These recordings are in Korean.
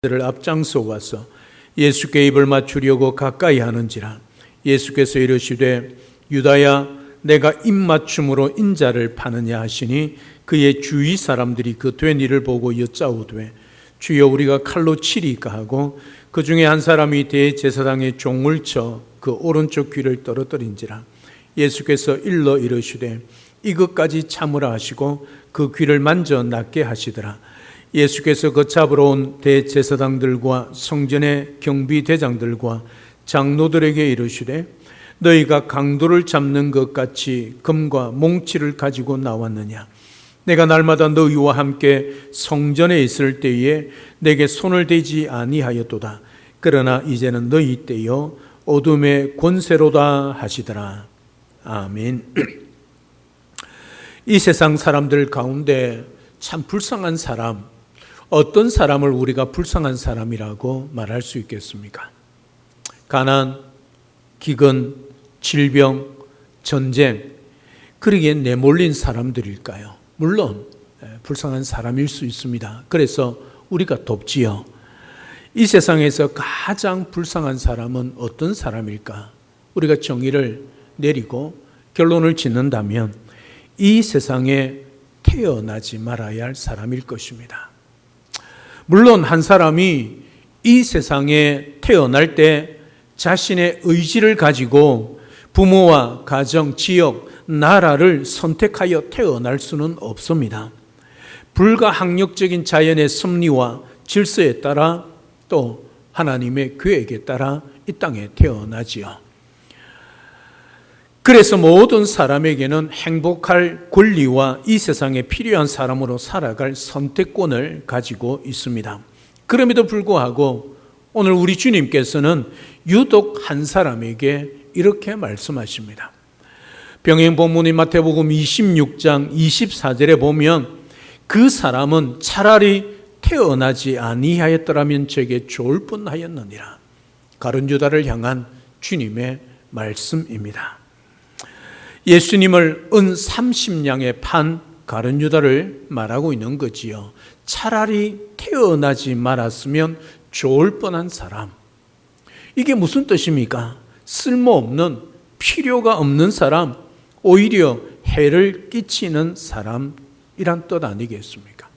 를 앞장서 와서 예수께 입을 맞추려고 가까이 하는지라 예수께서 이르시되 유다야 내가 입맞춤으로 인자를 파느냐 하시니 그의 주위 사람들이 그 된 일을 보고 여짜오되 주여 우리가 칼로 치리까 하고 그 중에 한 사람이 대제사장의 종을 쳐 그 오른쪽 귀를 떨어뜨린지라 예수께서 일러 이르시되 이것까지 참으라 하시고 그 귀를 만져 낫게 하시더라. 예수께서 그 잡으러 온 대제사장들과 성전의 경비대장들과 장로들에게 이르시되 너희가 강도를 잡는 것 같이 금과 몽치를 가지고 나왔느냐? 내가 날마다 너희와 함께 성전에 있을 때에 내게 손을 대지 아니하였도다. 그러나 이제는 너희 때여 어둠의 권세로다 하시더라. 아멘. 이 세상 사람들 가운데 참 불쌍한 사람, 어떤 사람을 우리가 불쌍한 사람이라고 말할 수 있겠습니까? 가난, 기근, 질병, 전쟁, 그러기에 내몰린 사람들일까요? 물론 불쌍한 사람일 수 있습니다. 그래서 우리가 돕지요. 이 세상에서 가장 불쌍한 사람은 어떤 사람일까? 우리가 정의를 내리고 결론을 짓는다면 이 세상에 태어나지 말아야 할 사람일 것입니다. 물론 한 사람이 이 세상에 태어날 때 자신의 의지를 가지고 부모와 가정, 지역, 나라를 선택하여 태어날 수는 없습니다. 불가항력적인 자연의 섭리와 질서에 따라 또 하나님의 계획에 따라 이 땅에 태어나지요. 그래서 모든 사람에게는 행복할 권리와 이 세상에 필요한 사람으로 살아갈 선택권을 가지고 있습니다. 그럼에도 불구하고 오늘 우리 주님께서는 유독 한 사람에게 이렇게 말씀하십니다. 병행 본문인 마태복음 26장 24절에 보면 그 사람은 차라리 태어나지 아니하였더라면 저에게 좋을 뻔하였느니라. 가룟 유다를 향한 주님의 말씀입니다. 예수님을 은 30냥에 판 가룟 유다를 말하고 있는 거지요. 차라리 태어나지 말았으면 좋을 뻔한 사람. 이게 무슨 뜻입니까? 쓸모없는, 필요가 없는 사람, 오히려 해를 끼치는 사람이란 뜻 아니겠습니까?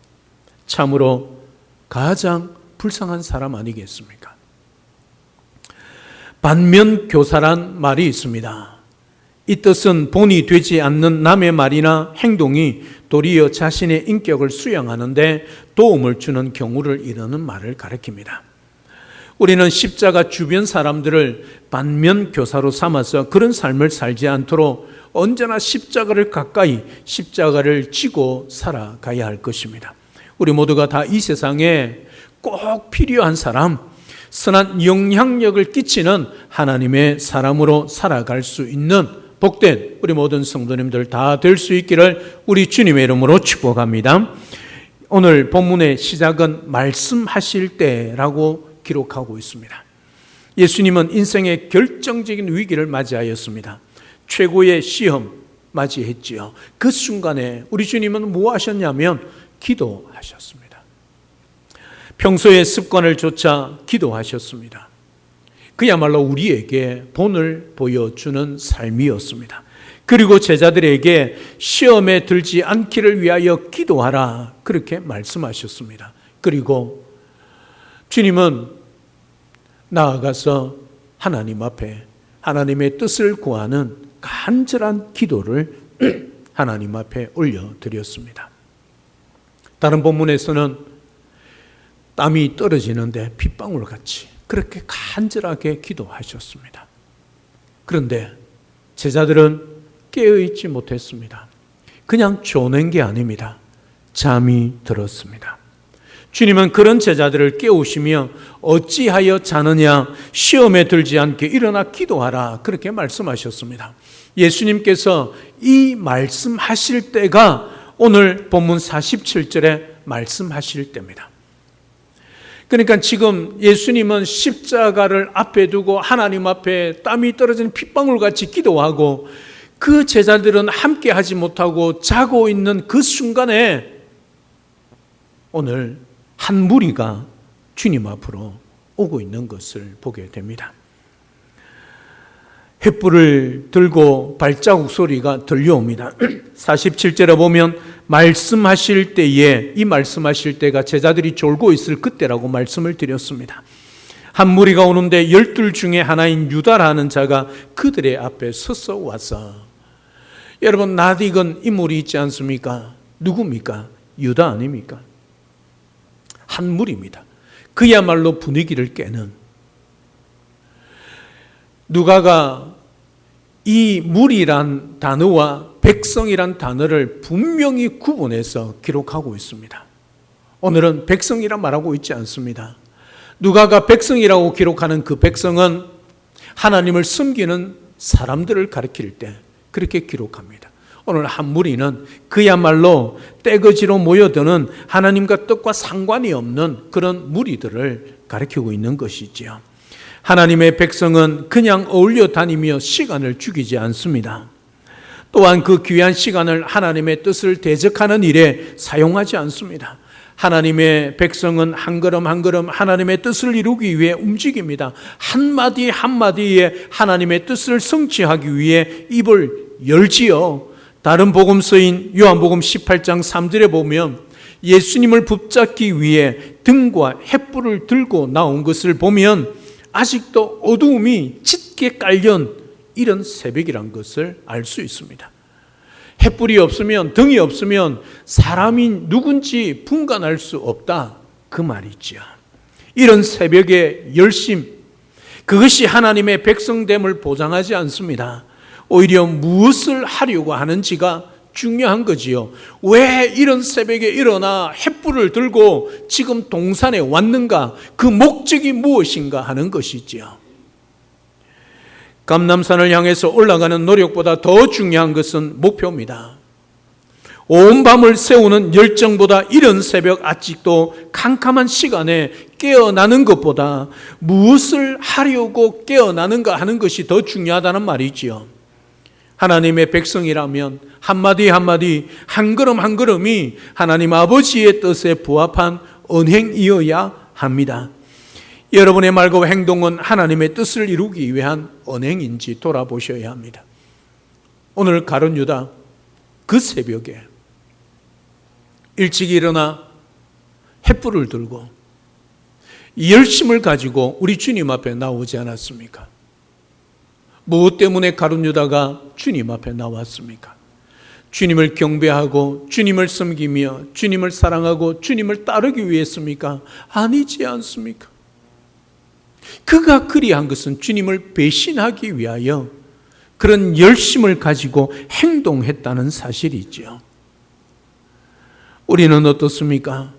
참으로 가장 불쌍한 사람 아니겠습니까? 반면교사란 말이 있습니다. 이 뜻은 본이 되지 않는 남의 말이나 행동이 도리어 자신의 인격을 수양하는데 도움을 주는 경우를 이르는 말을 가리킵니다. 우리는 십자가 주변 사람들을 반면교사로 삼아서 그런 삶을 살지 않도록 언제나 십자가를 가까이, 십자가를 지고 살아가야 할 것입니다. 우리 모두가 다 이 세상에 꼭 필요한 사람, 선한 영향력을 끼치는 하나님의 사람으로 살아갈 수 있는 복된 우리 모든 성도님들 다 될 수 있기를 우리 주님의 이름으로 축복합니다. 오늘 본문의 시작은 말씀하실 때라고 기록하고 있습니다. 예수님은 인생의 결정적인 위기를 맞이하였습니다. 최고의 시험 맞이했지요. 그 순간에 우리 주님은 뭐 하셨냐면 기도하셨습니다. 평소의 습관을 좇아 기도하셨습니다. 그야말로 우리에게 본을 보여주는 삶이었습니다. 그리고 제자들에게 시험에 들지 않기를 위하여 기도하라 그렇게 말씀하셨습니다. 그리고 주님은 나아가서 하나님 앞에 하나님의 뜻을 구하는 간절한 기도를 하나님 앞에 올려드렸습니다. 다른 본문에서는 땀이 떨어지는데 빗방울같이 그렇게 간절하게 기도하셨습니다. 그런데 제자들은 깨어있지 못했습니다. 그냥 조는 게 아닙니다. 잠이 들었습니다. 주님은 그런 제자들을 깨우시며 어찌하여 자느냐 시험에 들지 않게 일어나 기도하라 그렇게 말씀하셨습니다. 예수님께서 이 말씀하실 때가 오늘 본문 47절에 말씀하실 때입니다. 그러니까 지금 예수님은 십자가를 앞에 두고 하나님 앞에 땀이 떨어지는 핏방울같이 기도하고 그 제자들은 함께 하지 못하고 자고 있는 그 순간에 오늘 한 무리가 주님 앞으로 오고 있는 것을 보게 됩니다. 횃불을 들고 발자국 소리가 들려옵니다. 47절에 보면 말씀하실 때에, 이 말씀하실 때가 제자들이 졸고 있을 그때라고 말씀을 드렸습니다. 한 무리가 오는데 12 중에 하나인 유다라는 자가 그들의 앞에 서서 와서, 여러분 낯익은 인물이 있지 않습니까? 누굽니까? 유다 아닙니까? 한 무리입니다. 그야말로 분위기를 깨는. 누가가 이 무리란 단어와 백성이란 단어를 분명히 구분해서 기록하고 있습니다. 오늘은 백성이라 말하고 있지 않습니다. 누가가 백성이라고 기록하는 그 백성은 하나님을 섬기는 사람들을 가리킬 때 그렇게 기록합니다. 오늘 한 무리는 그야말로 떼거지로 모여드는 하나님과 뜻과 상관이 없는 그런 무리들을 가리키고 있는 것이지요. 하나님의 백성은 그냥 어울려 다니며 시간을 죽이지 않습니다. 또한 그 귀한 시간을 하나님의 뜻을 대적하는 일에 사용하지 않습니다. 하나님의 백성은 한 걸음 한 걸음 하나님의 뜻을 이루기 위해 움직입니다. 한마디 한마디에 하나님의 뜻을 성취하기 위해 입을 열지요. 다른 복음서인 요한복음 18장 3절에 보면 예수님을 붙잡기 위해 등과 횃불을 들고 나온 것을 보면 아직도 어두움이 짙게 깔린 이런 새벽이란 것을 알 수 있습니다. 횃불이 없으면, 등이 없으면 사람이 누군지 분간할 수 없다, 그 말이죠. 이런 새벽의 열심, 그것이 하나님의 백성됨을 보장하지 않습니다. 오히려 무엇을 하려고 하는지가 중요한 거지요. 왜 이런 새벽에 일어나 횃불을 들고 지금 동산에 왔는가? 그 목적이 무엇인가 하는 것이지요. 감람산을 향해서 올라가는 노력보다 더 중요한 것은 목표입니다. 온 밤을 세우는 열정보다 이런 새벽 아직도 캄캄한 시간에 깨어나는 것보다 무엇을 하려고 깨어나는가 하는 것이 더 중요하다는 말이지요. 하나님의 백성이라면 한마디 한마디, 한 걸음 한 걸음이 하나님 아버지의 뜻에 부합한 언행이어야 합니다. 여러분의 말과 행동은 하나님의 뜻을 이루기 위한 언행인지 돌아보셔야 합니다. 오늘 가룟 유다 그 새벽에 일찍 일어나 횃불을 들고 열심을 가지고 우리 주님 앞에 나오지 않았습니까? 무엇 때문에 가룟 유다가 주님 앞에 나왔습니까? 주님을 경배하고 주님을 섬기며 주님을 사랑하고 주님을 따르기 위해습니까? 아니지 않습니까? 그가 그리한 것은 주님을 배신하기 위하여 그런 열심을 가지고 행동했다는 사실이죠. 우리는 어떻습니까?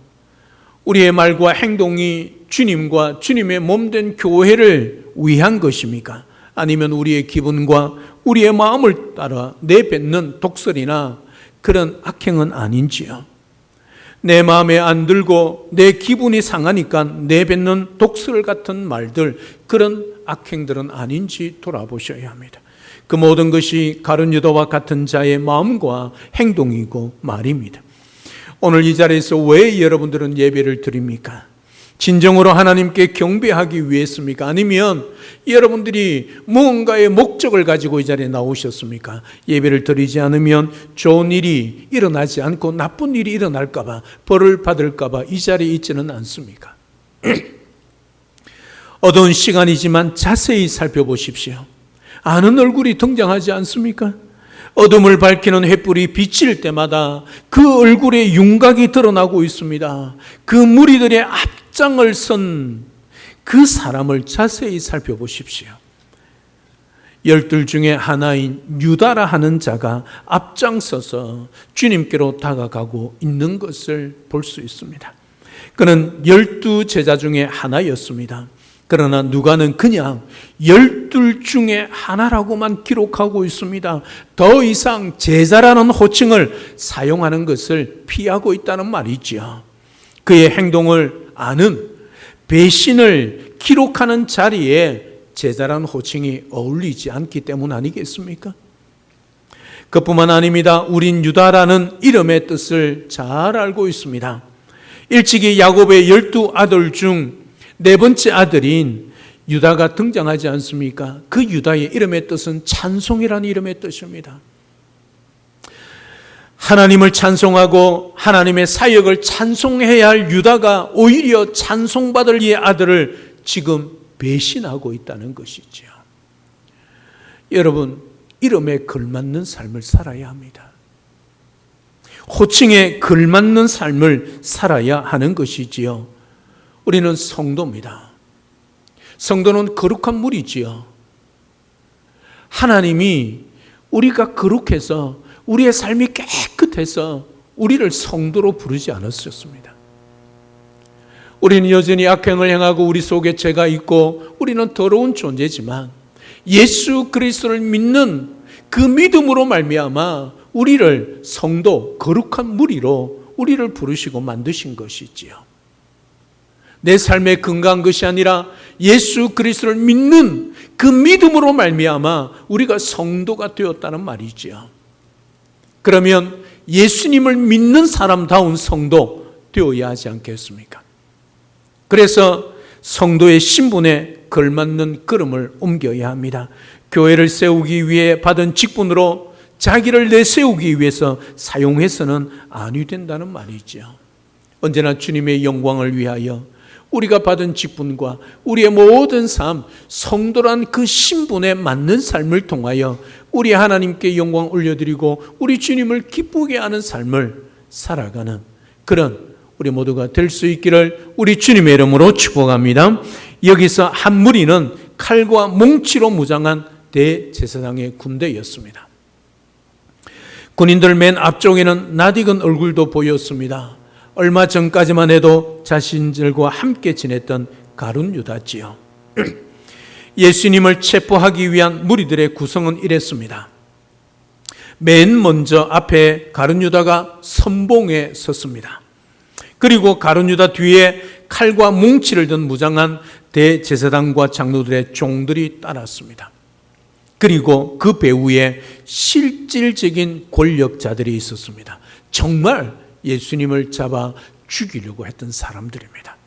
우리의 말과 행동이 주님과 주님의 몸된 교회를 위한 것입니까? 아니면 우리의 기분과 우리의 마음을 따라 내뱉는 독설이나 그런 악행은 아닌지요? 내 마음에 안 들고 내 기분이 상하니까 내뱉는 독설 같은 말들, 그런 악행들은 아닌지 돌아보셔야 합니다. 그 모든 것이 가룟 유다와 같은 자의 마음과 행동이고 말입니다. 오늘 이 자리에서 왜 여러분들은 예배를 드립니까? 진정으로 하나님께 경배하기 위해습니까? 아니면 여러분들이 무언가의 목적을 가지고 이 자리에 나오셨습니까? 예배를 드리지 않으면 좋은 일이 일어나지 않고 나쁜 일이 일어날까 봐, 벌을 받을까 봐 이 자리에 있지는 않습니까? 어두운 시간이지만 자세히 살펴보십시오. 아는 얼굴이 등장하지 않습니까? 어둠을 밝히는 횃불이 비칠 때마다 그 얼굴에 윤곽이 드러나고 있습니다. 그 무리들의 앞장을 선 그 사람을 자세히 살펴보십시오. 12 중에 하나인 유다라 하는 자가 앞장서서 주님께로 다가가고 있는 것을 볼 수 있습니다. 그는 12 제자 중에 하나였습니다. 그러나 누가는 그냥 12 중에 하나라고만 기록하고 있습니다. 더 이상 제자라는 호칭을 사용하는 것을 피하고 있다는 말이죠. 그의 행동을 아는, 배신을 기록하는 자리에 제자라는 호칭이 어울리지 않기 때문 아니겠습니까? 그뿐만 아닙니다. 우린 유다라는 이름의 뜻을 잘 알고 있습니다. 일찍이 야곱의 12 아들 중 네 번째 아들인 유다가 등장하지 않습니까? 그 유다의 이름의 뜻은 찬송이라는 이름의 뜻입니다. 하나님을 찬송하고 하나님의 사역을 찬송해야 할 유다가 오히려 찬송받을 이의 아들을 지금 배신하고 있다는 것이지요. 여러분, 이름에 걸맞는 삶을 살아야 합니다. 호칭에 걸맞는 삶을 살아야 하는 것이지요. 우리는 성도입니다. 성도는 거룩한 물이지요. 하나님이 우리가 거룩해서 우리의 삶이 깨끗해서 우리를 성도로 부르지 않으셨습니다. 우리는 여전히 악행을 행하고 우리 속에 죄가 있고 우리는 더러운 존재지만 예수 그리스도를 믿는 그 믿음으로 말미암아 우리를 성도, 거룩한 무리로 우리를 부르시고 만드신 것이지요. 내 삶에 건강한 것이 아니라 예수 그리스도를 믿는 그 믿음으로 말미암아 우리가 성도가 되었다는 말이지요. 그러면 예수님을 믿는 사람다운 성도 되어야 하지 않겠습니까? 그래서 성도의 신분에 걸맞는 걸음을 옮겨야 합니다. 교회를 세우기 위해 받은 직분으로 자기를 내세우기 위해서 사용해서는 아니 된다는 말이죠. 언제나 주님의 영광을 위하여 우리가 받은 직분과 우리의 모든 삶, 성도란 그 신분에 맞는 삶을 통하여 우리 하나님께 영광 올려드리고 우리 주님을 기쁘게 하는 삶을 살아가는 그런 우리 모두가 될 수 있기를 우리 주님의 이름으로 축복합니다. 여기서 한 무리는 칼과 몽치로 무장한 대제사장의 군대였습니다. 군인들 맨 앞쪽에는 낯익은 얼굴도 보였습니다. 얼마 전까지만 해도 자신들과 함께 지냈던 가룟 유다지요. 예수님을 체포하기 위한 무리들의 구성은 이랬습니다. 맨 먼저 앞에 가룟 유다가 선봉에 섰습니다. 그리고 가룟 유다 뒤에 칼과 뭉치를 든 무장한 대제사장과 장로들의 종들이 따랐습니다. 그리고 그 배후에 실질적인 권력자들이 있었습니다. 정말 예수님을 잡아 죽이려고 했던 사람들입니다.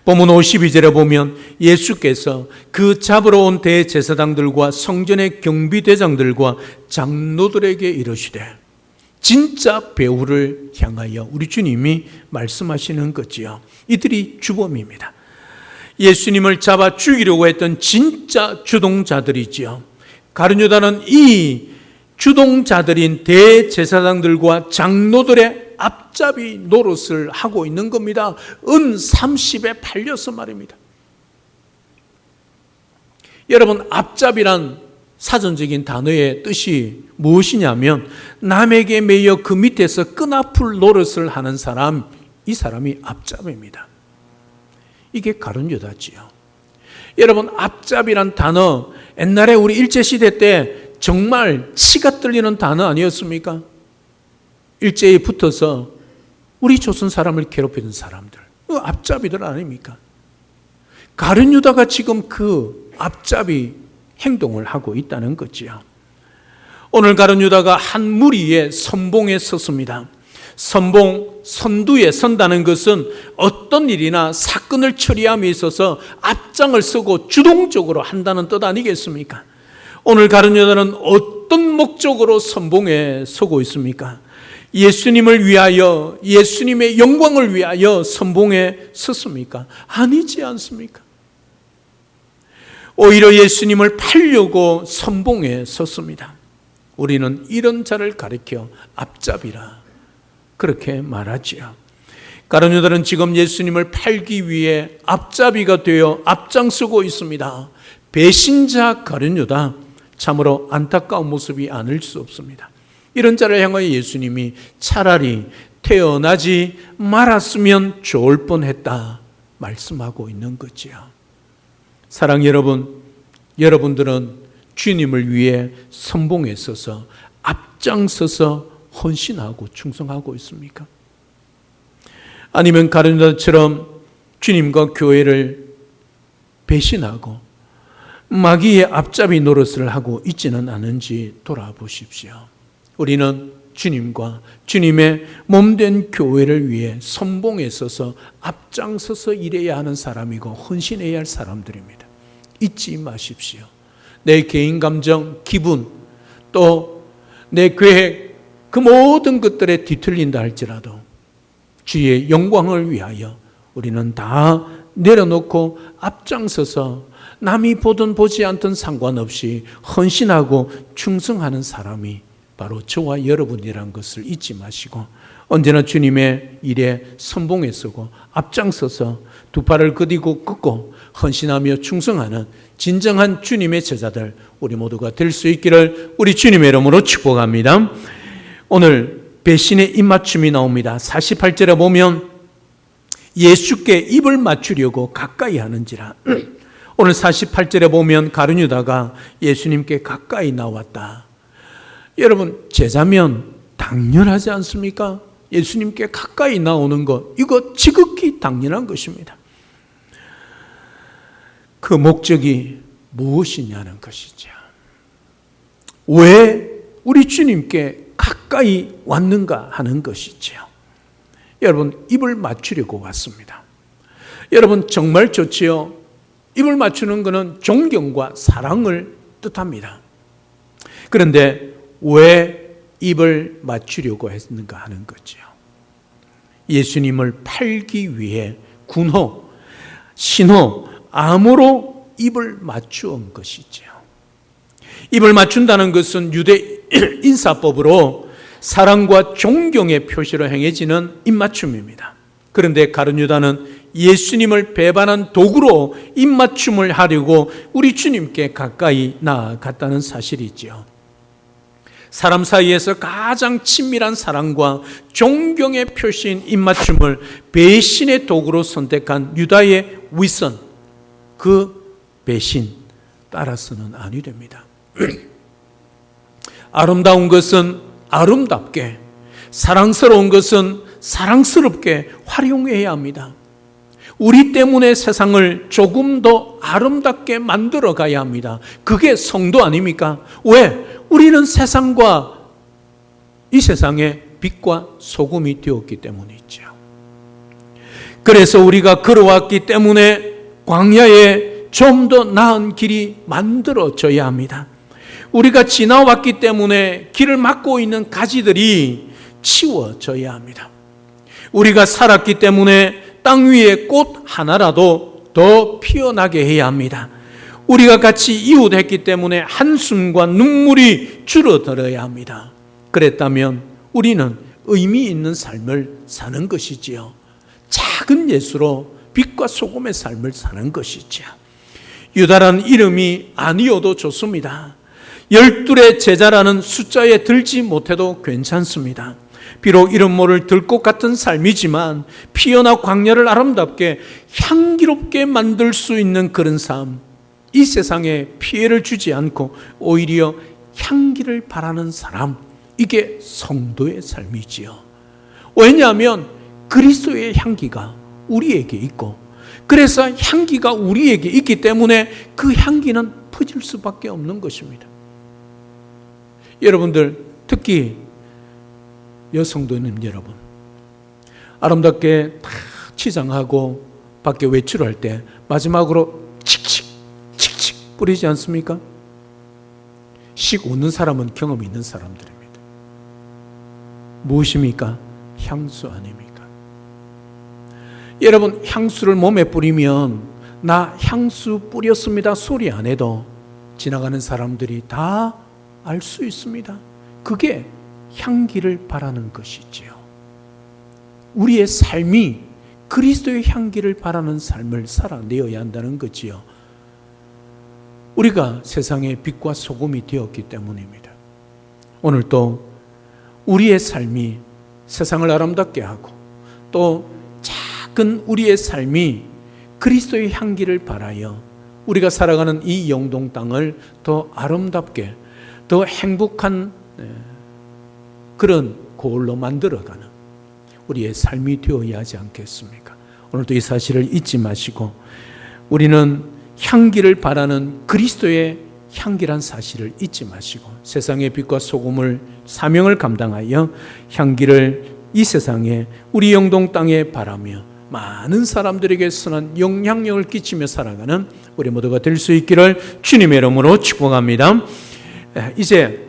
본문 52절에 보면 예수께서 그 잡으러 온 대제사장들과 성전의 경비대장들과 장로들에게 이르시되, 진짜 배후를 향하여 우리 주님이 말씀하시는 거지요. 이들이 주범입니다. 예수님을 잡아 죽이려고 했던 진짜 주동자들이지요. 가룟 유다는 이 주동자들인 대제사장들과 장로들의 앞잡이 노릇을 하고 있는 겁니다. 은 30에 팔려서 말입니다. 여러분, 앞잡이란 사전적인 단어의 뜻이 무엇이냐면 남에게 매여 그 밑에서 끈아풀 노릇을 하는 사람, 이 사람이 앞잡이입니다. 이게 가룟 유다지요. 여러분, 앞잡이란 단어 옛날에 우리 일제시대 때 정말 치가 떨리는 단어 아니었습니까? 일제에 붙어서 우리 조선 사람을 괴롭히던 사람들, 그 앞잡이들 아닙니까? 가룟 유다가 지금 그 앞잡이 행동을 하고 있다는 거지요. 오늘 가룟 유다가 한 무리의 선봉에 섰습니다. 선봉, 선두에 선다는 것은 어떤 일이나 사건을 처리함에 있어서 앞장을 서고 주동적으로 한다는 뜻 아니겠습니까? 오늘 가룟 유다는 어떤 목적으로 선봉에 서고 있습니까? 예수님을 위하여, 예수님의 영광을 위하여 선봉에 섰습니까? 아니지 않습니까? 오히려 예수님을 팔려고 선봉에 섰습니다. 우리는 이런 자를 가리켜 앞잡이라 그렇게 말하지요. 가룟 유다는 지금 예수님을 팔기 위해 앞잡이가 되어 앞장서고 있습니다. 배신자 가룟 유다, 참으로 안타까운 모습이 아닐 수 없습니다. 이런 자를 향하여 예수님이 차라리 태어나지 말았으면 좋을 뻔했다 말씀하고 있는 거지요. 사랑 여러분, 여러분들은 주님을 위해 선봉에 서서 앞장서서 헌신하고 충성하고 있습니까? 아니면 가룟 유다처럼 주님과 교회를 배신하고 마귀의 앞잡이 노릇을 하고 있지는 않은지 돌아보십시오. 우리는 주님과 주님의 몸된 교회를 위해 선봉에 서서 앞장서서 일해야 하는 사람이고 헌신해야 할 사람들입니다. 잊지 마십시오. 내 개인 감정, 기분, 또 내 계획, 그 모든 것들에 뒤틀린다 할지라도 주의 영광을 위하여 우리는 다 내려놓고 앞장서서 남이 보든 보지 않든 상관없이 헌신하고 충성하는 사람이 바로 저와 여러분이라는 것을 잊지 마시고 언제나 주님의 일에 선봉에 서고 앞장서서 두 팔을 걷이고 긋고 헌신하며 충성하는 진정한 주님의 제자들 우리 모두가 될 수 있기를 우리 주님의 이름으로 축복합니다. 오늘 배신의 입맞춤이 나옵니다. 48절에 보면 예수께 입을 맞추려고 가까이 하는지라. 오늘 48절에 보면 가룟 유다가 예수님께 가까이 나왔다. 여러분, 제자면 당연하지 않습니까? 예수님께 가까이 나오는 것, 이거 지극히 당연한 것입니다. 그 목적이 무엇이냐는 것이죠. 왜 우리 주님께 가까이 왔는가 하는 것이죠. 여러분, 입을 맞추려고 왔습니다. 여러분, 정말 좋지요. 입을 맞추는 것은 존경과 사랑을 뜻합니다. 그런데 왜 입을 맞추려고 했는가 하는 거죠. 예수님을 팔기 위해 군호, 신호, 암호로 입을 맞추은 것이죠. 입을 맞춘다는 것은 유대 인사법으로 사랑과 존경의 표시로 행해지는 입맞춤입니다. 그런데 가룟 유다는 예수님을 배반한 도구로 입맞춤을 하려고 우리 주님께 가까이 나아갔다는 사실이지요. 사람 사이에서 가장 친밀한 사랑과 존경의 표시인 입맞춤을 배신의 도구로 선택한 유다의 위선, 그 배신 따라서는 아니 됩니다. 아름다운 것은 아름답게, 사랑스러운 것은 사랑스럽게 활용해야 합니다. 우리 때문에 세상을 조금 더 아름답게 만들어 가야 합니다. 그게 성도 아닙니까? 왜? 우리는 세상과 이 세상의 빛과 소금이 되었기 때문이죠. 그래서 우리가 걸어왔기 때문에 광야에 좀 더 나은 길이 만들어져야 합니다. 우리가 지나왔기 때문에 길을 막고 있는 가지들이 치워져야 합니다. 우리가 살았기 때문에 땅 위에 꽃 하나라도 더 피어나게 해야 합니다. 우리가 같이 이웃했기 때문에 한숨과 눈물이 줄어들어야 합니다. 그랬다면 우리는 의미 있는 삶을 사는 것이지요. 작은 예수로 빛과 소금의 삶을 사는 것이지요. 유다라는 이름이 아니어도 좋습니다. 12의 제자라는 숫자에 들지 못해도 괜찮습니다. 비록 이름 모를 들꽃 같은 삶이지만 피어나 광야를 아름답게 향기롭게 만들 수 있는 그런 삶, 이 세상에 피해를 주지 않고 오히려 향기를 바라는 사람, 이게 성도의 삶이지요. 왜냐하면 그리스도의 향기가 우리에게 있고, 그래서 향기가 우리에게 있기 때문에 그 향기는 퍼질 수밖에 없는 것입니다. 여러분들, 특히 여성도님 여러분, 아름답게 다 치장하고 밖에 외출할 때 마지막으로 칙칙 뿌리지 않습니까? 씩 웃는 사람은 경험이 있는 사람들입니다. 무엇입니까? 향수 아닙니까? 여러분, 향수를 몸에 뿌리면 나 향수 뿌렸습니다 소리 안 해도 지나가는 사람들이 다 알 수 있습니다. 그게 향기를 바라는 것이지요. 우리의 삶이 그리스도의 향기를 바라는 삶을 살아내어야 한다는 거지요. 우리가 세상의 빛과 소금이 되었기 때문입니다. 오늘 또 우리의 삶이 세상을 아름답게 하고 또 작은 우리의 삶이 그리스도의 향기를 발하여 우리가 살아가는 이 영동 땅을 더 아름답게, 더 행복한 그런 고을로 만들어가는 우리의 삶이 되어야 하지 않겠습니까? 오늘도 이 사실을 잊지 마시고 우리는 향기를 바라는 그리스도의 향기란 사실을 잊지 마시고 세상의 빛과 소금을 사명을 감당하여 향기를 이 세상에 우리 영동 땅에 바라며 많은 사람들에게 선한 영향력을 끼치며 살아가는 우리 모두가 될 수 있기를 주님의 이름으로 축복합니다. 이제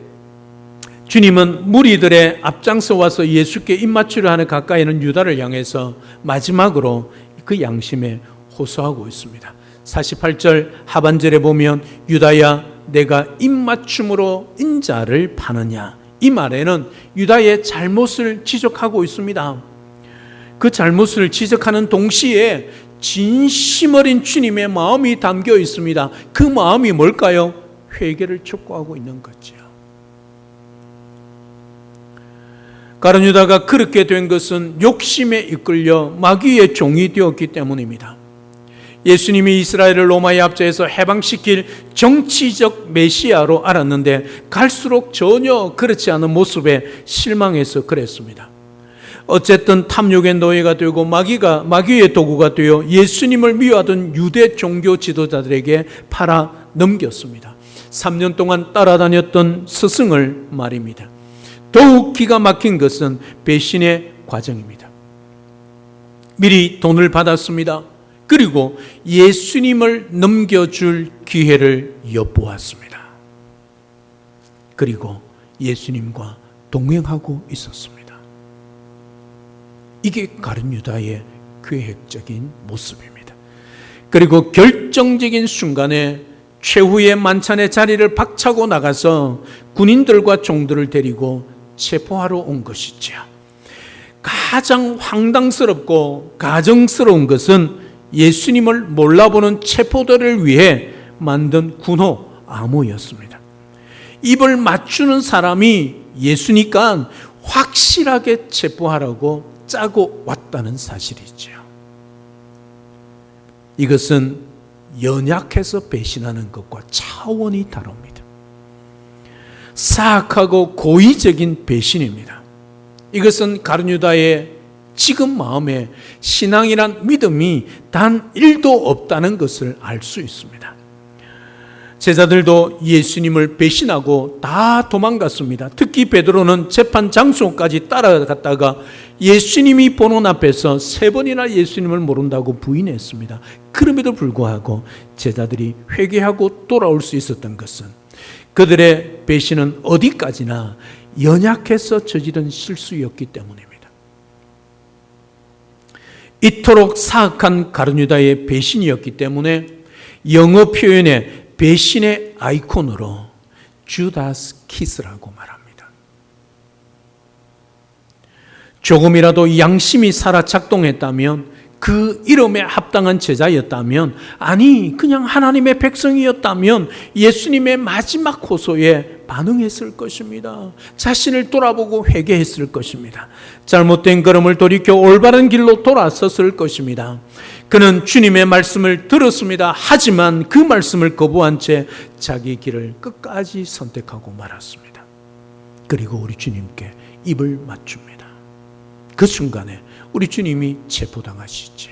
주님은 무리들의 앞장서 와서 예수께 입맞추려 하는 가까이 있는 유다를 향해서 마지막으로 그 양심에 호소하고 있습니다. 48절 하반절에 보면 유다야 내가 입맞춤으로 인자를 파느냐, 이 말에는 유다의 잘못을 지적하고 있습니다. 그 잘못을 지적하는 동시에 진심 어린 주님의 마음이 담겨 있습니다. 그 마음이 뭘까요? 회개를 촉구하고 있는 거죠. 가룟 유다가 그렇게 된 것은 욕심에 이끌려 마귀의 종이 되었기 때문입니다. 예수님이 이스라엘을 로마의 압제에서 해방시킬 정치적 메시아로 알았는데 갈수록 전혀 그렇지 않은 모습에 실망해서 그랬습니다. 어쨌든 탐욕의 노예가 되고 마귀의 도구가 되어 예수님을 미워하던 유대 종교 지도자들에게 팔아 넘겼습니다. 3년 동안 따라다녔던 스승을 말입니다. 더욱 기가 막힌 것은 배신의 과정입니다. 미리 돈을 받았습니다. 그리고 예수님을 넘겨줄 기회를 엿보았습니다. 그리고 예수님과 동행하고 있었습니다. 이게 가룟 유다의 계획적인 모습입니다. 그리고 결정적인 순간에 최후의 만찬의 자리를 박차고 나가서 군인들과 종들을 데리고 체포하러 온 것이죠. 가장 황당스럽고 가정스러운 것은 예수님을 몰라보는 체포들을 위해 만든 군호 암호였습니다. 입을 맞추는 사람이 예수니까 확실하게 체포하라고 짜고 왔다는 사실이죠. 이것은 연약해서 배신하는 것과 차원이 다릅니다. 사악하고 고의적인 배신입니다. 이것은 가룟 유다의 지금 마음에 신앙이란 믿음이 단 1도 없다는 것을 알 수 있습니다. 제자들도 예수님을 배신하고 다 도망갔습니다. 특히 베드로는 재판 장소까지 따라갔다가 예수님이 보는 앞에서 3번이나 예수님을 모른다고 부인했습니다. 그럼에도 불구하고 제자들이 회개하고 돌아올 수 있었던 것은 그들의 배신은 어디까지나 연약해서 저지른 실수였기 때문입니다. 이토록 사악한 가룟 유다의 배신이었기 때문에 영어 표현에 배신의 아이콘으로 주다스 키스라고 말합니다. 조금이라도 양심이 살아 작동했다면, 그 이름에 합당한 제자였다면, 아니 그냥 하나님의 백성이었다면 예수님의 마지막 호소에 반응했을 것입니다. 자신을 돌아보고 회개했을 것입니다. 잘못된 걸음을 돌이켜 올바른 길로 돌아섰을 것입니다. 그는 주님의 말씀을 들었습니다. 하지만 그 말씀을 거부한 채 자기 길을 끝까지 선택하고 말았습니다. 그리고 우리 주님께 입을 맞춥니다. 그 순간에 우리 주님이 체포당하시죠.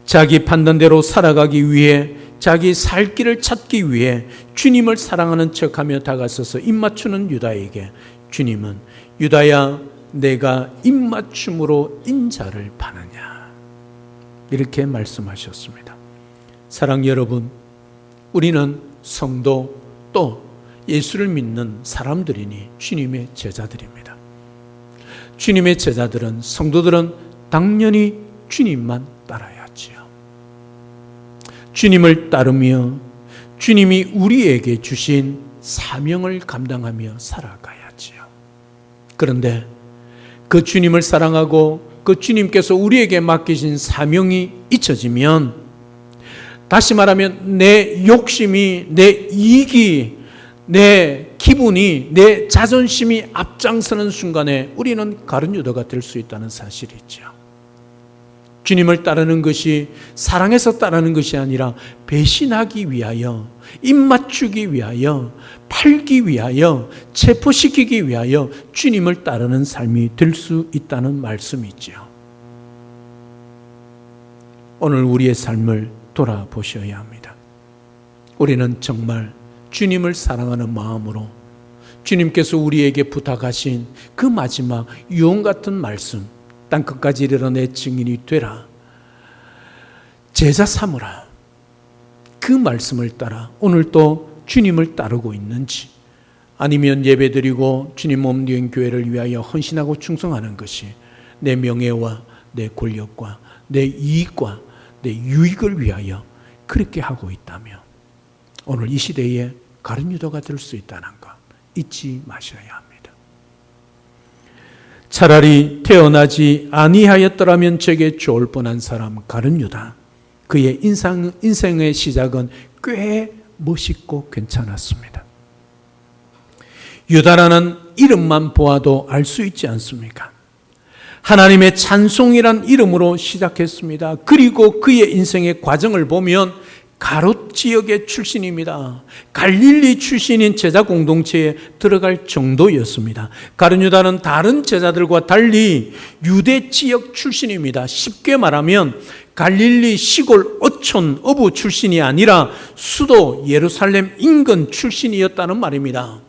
자기 판단대로 살아가기 위해, 자기 살 길을 찾기 위해 주님을 사랑하는 척하며 다가서서 입맞추는 유다에게 주님은 유다야 내가 입맞춤으로 인자를 파느냐, 이렇게 말씀하셨습니다. 사랑 여러분, 우리는 성도 또 예수를 믿는 사람들이니 주님의 제자들입니다. 주님의 제자들은, 성도들은 당연히 주님만 따라야지요. 주님을 따르며 주님이 우리에게 주신 사명을 감당하며 살아가야지요. 그런데 그 주님을 사랑하고 그 주님께서 우리에게 맡기신 사명이 잊혀지면, 다시 말하면 내 욕심이, 내 이익이, 내 기분이, 내 자존심이 앞장서는 순간에 우리는 가룟 유다가 될 수 있다는 사실이죠. 주님을 따르는 것이 사랑해서 따르는 것이 아니라 배신하기 위하여, 입맞추기 위하여, 팔기 위하여, 체포시키기 위하여 주님을 따르는 삶이 될 수 있다는 말씀이죠. 오늘 우리의 삶을 돌아보셔야 합니다. 우리는 정말 주님을 사랑하는 마음으로 주님께서 우리에게 부탁하신 그 마지막 유언 같은 말씀, 땅끝까지 이르러 내 증인이 되라, 제자 삼으라, 그 말씀을 따라 오늘도 주님을 따르고 있는지, 아니면 예배드리고 주님 몸된 교회를 위하여 헌신하고 충성하는 것이 내 명예와 내 권력과 내 이익과 내 유익을 위하여 그렇게 하고 있다면 오늘 이 시대에 가룟 유다가 될 수 있다는 것 잊지 마셔야 합니다. 차라리 태어나지 아니하였더라면 제게 좋을 뻔한 사람 가룟 유다, 그의 인생의 시작은 꽤 멋있고 괜찮았습니다. 유다라는 이름만 보아도 알 수 있지 않습니까? 하나님의 찬송이란 이름으로 시작했습니다. 그리고 그의 인생의 과정을 보면 가롯 지역의 출신입니다. 갈릴리 출신인 제자 공동체에 들어갈 정도였습니다. 가룟 유다는 다른 제자들과 달리 유대 지역 출신입니다. 쉽게 말하면 갈릴리 시골 어촌 어부 출신이 아니라 수도 예루살렘 인근 출신이었다는 말입니다.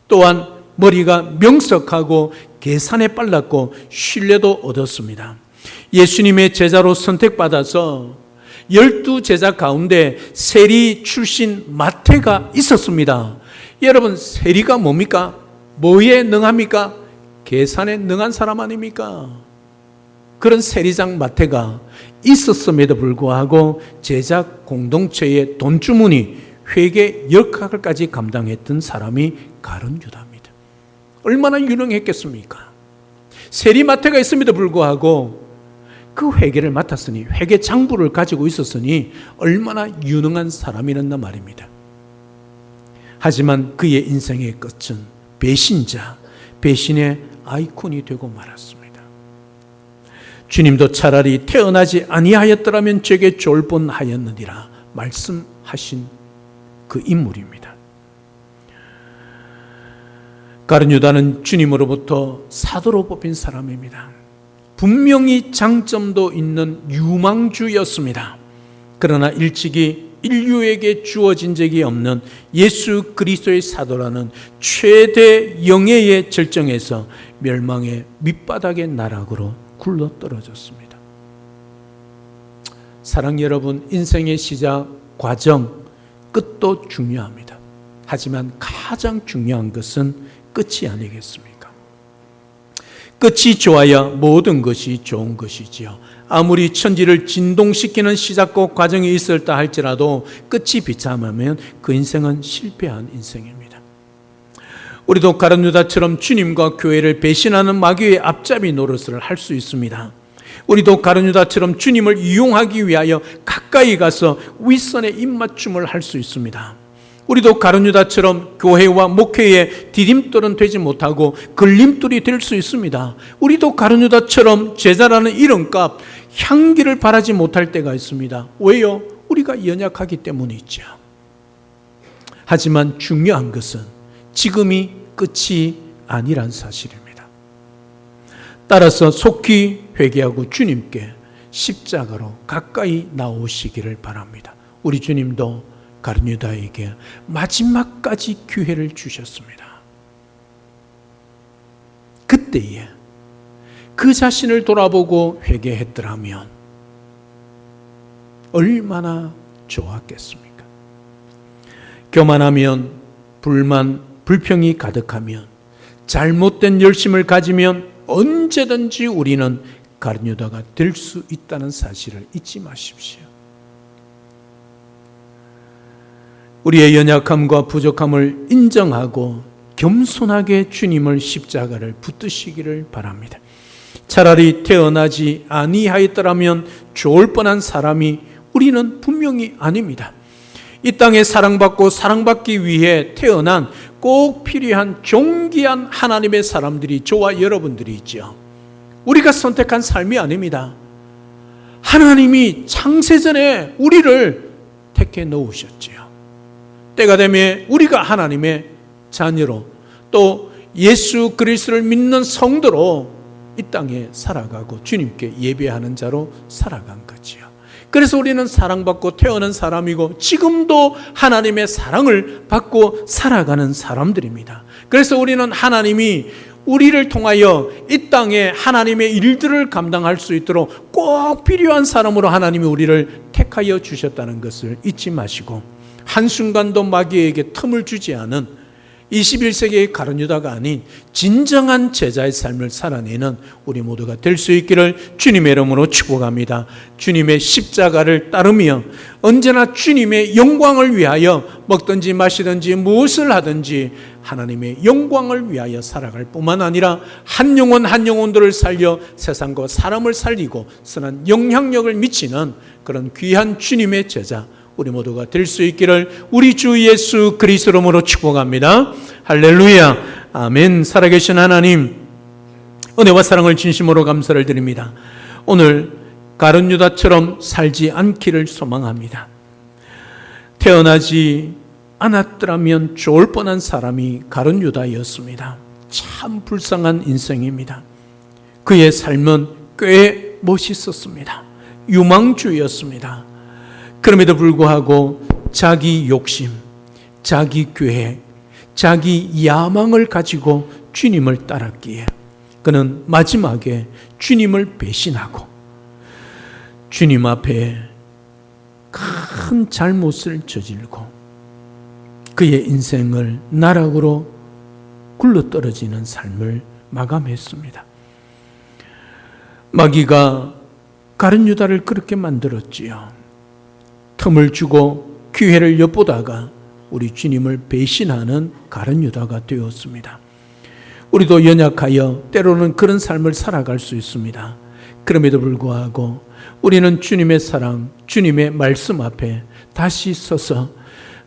또한 머리가 명석하고 계산에 빨랐고 신뢰도 얻었습니다. 예수님의 제자로 선택받아서 12제자 가운데 세리 출신 마태가 있었습니다. 여러분, 세리가 뭡니까? 뭐에 능합니까? 계산에 능한 사람 아닙니까? 그런 세리장 마태가 있었음에도 불구하고 제자 공동체의 돈주머니 회계 역할까지 감당했던 사람이 가룟 유다입니다. 얼마나 유능했겠습니까? 세리 마태가 있음에도 불구하고 그 회계를 맡았으니, 회계 장부를 가지고 있었으니 얼마나 유능한 사람이었나 말입니다. 하지만 그의 인생의 끝은 배신자, 배신의 아이콘이 되고 말았습니다. 주님도 차라리 태어나지 아니하였더라면 제게 좋을 뻔하였느니라 말씀하신 그 인물입니다. 가룟 유다는 주님으로부터 사도로 뽑힌 사람입니다. 분명히 장점도 있는 유망주였습니다. 그러나 일찍이 인류에게 주어진 적이 없는 예수 그리스도의 사도라는 최대 영예의 절정에서 멸망의 밑바닥의 나락으로 굴러떨어졌습니다. 사랑 여러분, 인생의 시작, 과정, 끝도 중요합니다. 하지만 가장 중요한 것은 끝이 아니겠습니까? 끝이 좋아야 모든 것이 좋은 것이지요. 아무리 천지를 진동시키는 시작과 과정이 있었다 할지라도 끝이 비참하면 그 인생은 실패한 인생입니다. 우리도 가룟 유다처럼 주님과 교회를 배신하는 마귀의 앞잡이 노릇을 할 수 있습니다. 우리도 가룟 유다처럼 주님을 이용하기 위하여 가까이 가서 윗선에 입맞춤을 할 수 있습니다. 우리도 가룟 유다처럼 교회와 목회에 디딤돌은 되지 못하고 걸림돌이 될 수 있습니다. 우리도 가룟 유다처럼 제자라는 이름값, 향기를 바라지 못할 때가 있습니다. 왜요? 우리가 연약하기 때문이죠. 하지만 중요한 것은 지금이 끝이 아니란 사실입니다. 따라서 속히 회개하고 주님께 십자가로 가까이 나오시기를 바랍니다. 우리 주님도 가룟 유다에게 마지막까지 기회를 주셨습니다. 그때에 그 자신을 돌아보고 회개했더라면 얼마나 좋았겠습니까? 교만하면, 불만, 불평이 가득하면, 잘못된 열심을 가지면 언제든지 우리는 가룟 유다가 될 수 있다는 사실을 잊지 마십시오. 우리의 연약함과 부족함을 인정하고 겸손하게 주님을 십자가를 붙드시기를 바랍니다. 차라리 태어나지 아니하였더라면 좋을 뻔한 사람이 우리는 분명히 아닙니다. 이 땅에 사랑받고 사랑받기 위해 태어난 꼭 필요한 존귀한 하나님의 사람들이 저와 여러분들이 있죠. 우리가 선택한 삶이 아닙니다. 하나님이 창세전에 우리를 택해 놓으셨지요. 때가 되면 우리가 하나님의 자녀로, 또 예수 그리스도를 믿는 성도로 이 땅에 살아가고 주님께 예배하는 자로 살아간 거지요. 그래서 우리는 사랑받고 태어난 사람이고 지금도 하나님의 사랑을 받고 살아가는 사람들입니다. 그래서 우리는 하나님이 우리를 통하여 이 땅에 하나님의 일들을 감당할 수 있도록 꼭 필요한 사람으로 하나님이 우리를 택하여 주셨다는 것을 잊지 마시고, 한순간도 마귀에게 틈을 주지 않은 21세기의 가룟 유다가 아닌 진정한 제자의 삶을 살아내는 우리 모두가 될 수 있기를 주님의 이름으로 축복합니다. 주님의 십자가를 따르며 언제나 주님의 영광을 위하여 먹든지 마시든지 무엇을 하든지 하나님의 영광을 위하여 살아갈 뿐만 아니라 한 영혼 한 영혼들을 살려 세상과 사람을 살리고 선한 영향력을 미치는 그런 귀한 주님의 제자 우리 모두가 될 수 있기를 우리 주 예수 그리스도 이름으로 축복합니다. 할렐루야. 아멘. 살아계신 하나님, 은혜와 사랑을 진심으로 감사를 드립니다. 오늘 가룟 유다처럼 살지 않기를 소망합니다. 태어나지 않았더라면 좋을 뻔한 사람이 가룟 유다였습니다. 참 불쌍한 인생입니다. 그의 삶은 꽤 멋있었습니다. 유망주였습니다. 그럼에도 불구하고 자기 욕심, 자기 계획, 자기 야망을 가지고 주님을 따랐기에 그는 마지막에 주님을 배신하고 주님 앞에 큰 잘못을 저질고 그의 인생을 나락으로 굴러떨어지는 삶을 마감했습니다. 마귀가 가룟 유다를 그렇게 만들었지요. 틈을 주고 기회를 엿보다가 우리 주님을 배신하는 가룟 유다가 되었습니다. 우리도 연약하여 때로는 그런 삶을 살아갈 수 있습니다. 그럼에도 불구하고 우리는 주님의 사랑, 주님의 말씀 앞에 다시 서서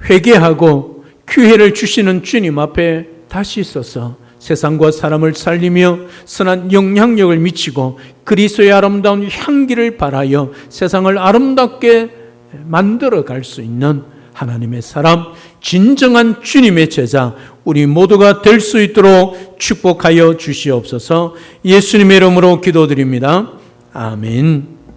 회개하고 기회를 주시는 주님 앞에 다시 서서 세상과 사람을 살리며 선한 영향력을 미치고 그리스도의 아름다운 향기를 발하여 세상을 아름답게 만들어 갈 수 있는 하나님의 사람, 진정한 주님의 제자 우리 모두가 될 수 있도록 축복하여 주시옵소서. 예수님의 이름으로 기도드립니다. 아멘.